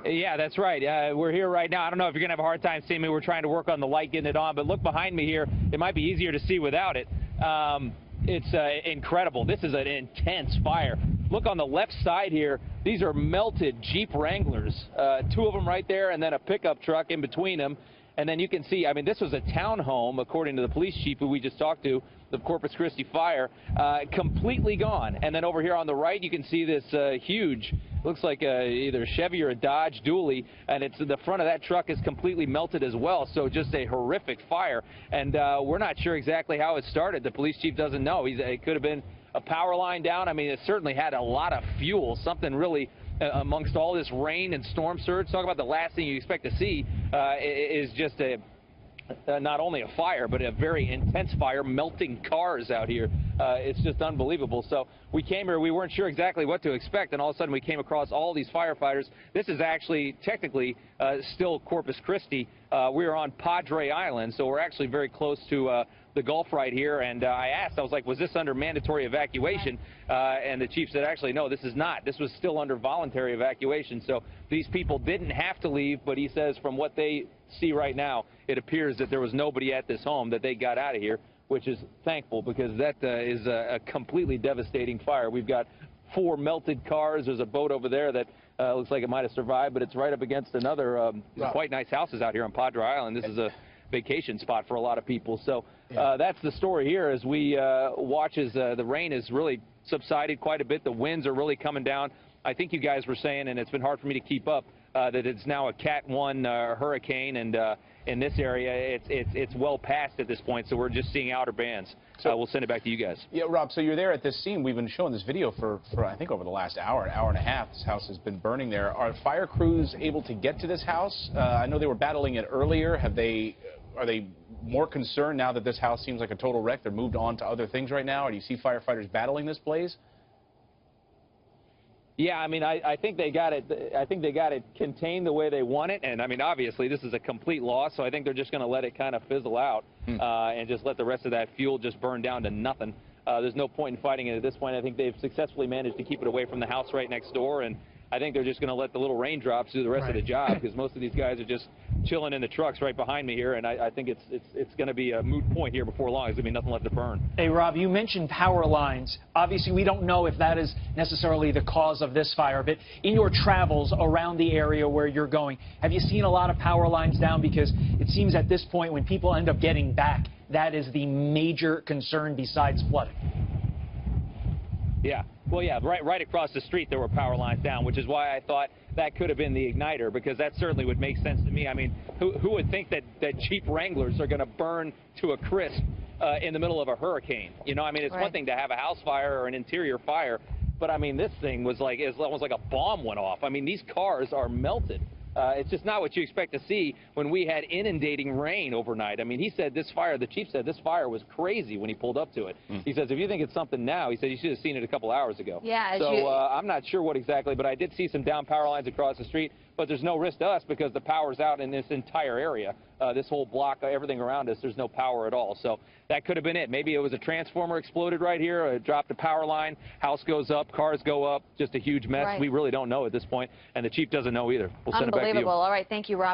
Yeah, that's right. We're here right now. I don't know if you're going to have a hard time seeing me. We're trying to work on the light, getting it on. But look behind me here. It might be easier to see without it. It's incredible. This is an intense fire. Look on the left side here. These are melted Jeep Wranglers. Two of them right there, and then a pickup truck in between them. And then you can see, I mean, this was a townhome, according to the police chief who we just talked to, the Corpus Christi fire, completely gone. And then over here on the right, you can see this huge, looks like either a Chevy or a Dodge dually, and it's the front of that truck is completely melted as well. So just a horrific fire. And we're not sure exactly how it started. The police chief doesn't know. It could have been a power line down. I mean, it certainly had a lot of fuel, something really amongst all this rain and storm surge. Talk about the last thing you expect to see is just not only a fire, but a very intense fire, melting cars out here. It's just unbelievable. So we came here, we weren't sure exactly what to expect, and all of a sudden we came across all these firefighters. This is actually technically still Corpus Christi. We are on Padre Island, so we're actually very close to the Gulf right here. And I asked, I was like, was this under mandatory evacuation? And the chief said, actually, no, this is not. This was still under voluntary evacuation. So these people didn't have to leave, but he says from what they see right now, it appears that there was nobody at this home, that they got out of here, which is thankful, because that is a completely devastating fire. We've got 4 melted cars. There's a boat over there that looks like it might have survived, but it's right up against another quite nice houses out here on Padre Island. This is a vacation spot for a lot of people. So that's the story here as we watch as the rain has really subsided quite a bit. The winds are really coming down. I think you guys were saying, and it's been hard for me to keep up, that it's now a Cat 1 hurricane, and in this area it's well past at this point, so we're just seeing outer bands. So we'll send it back to you guys. Yeah, Rob, so you're there at this scene. We've been showing this video for I think over the last hour and a half. This house has been burning there. Are fire crews able to get to this house? I know they were battling it earlier. Are they more concerned now that this house seems like a total wreck? They're moved on to other things right now? Or do you see firefighters battling this blaze? Yeah, I mean, I think they got it. I think they got it contained the way they want it, and I mean, obviously, this is a complete loss. So I think they're just going to let it kind of fizzle out and just let the rest of that fuel just burn down to nothing. There's no point in fighting it at this point. I think they've successfully managed to keep it away from the house right next door, and I think they're just going to let the little raindrops do the rest of the job, because most of these guys are just chilling in the trucks right behind me here, and I think it's going to be a moot point here before long. There's going to be nothing left to burn. Hey, Rob, you mentioned power lines. Obviously, we don't know if that is necessarily the cause of this fire, but in your travels around the area where you're going, have you seen a lot of power lines down? Because it seems at this point, when people end up getting back, that is the major concern besides flooding. Yeah. Well, yeah, right across the street there were power lines down, which is why I thought that could have been the igniter, because that certainly would make sense to me. I mean, who would think that Jeep Wranglers are going to burn to a crisp in the middle of a hurricane? You know, I mean, it's one thing to have a house fire or an interior fire, but I mean, this thing was like, it's almost like a bomb went off. I mean, these cars are melted. It's just not what you expect to see when we had inundating rain overnight. I mean, he said this fire, the chief said this fire was crazy when he pulled up to it. He says, if you think it's something now, he said you should have seen it a couple hours ago. Yeah. So I'm not sure what exactly, but I did see some down power lines across the street. But there's no risk to us because the power's out in this entire area. This whole block, everything around us, there's no power at all. So that could have been it. Maybe it was a transformer exploded right here, it dropped a power line, house goes up, cars go up, just a huge mess. We really don't know at this point, and the chief doesn't know either. We'll send it back to you. Unbelievable. All right, thank you, Rob.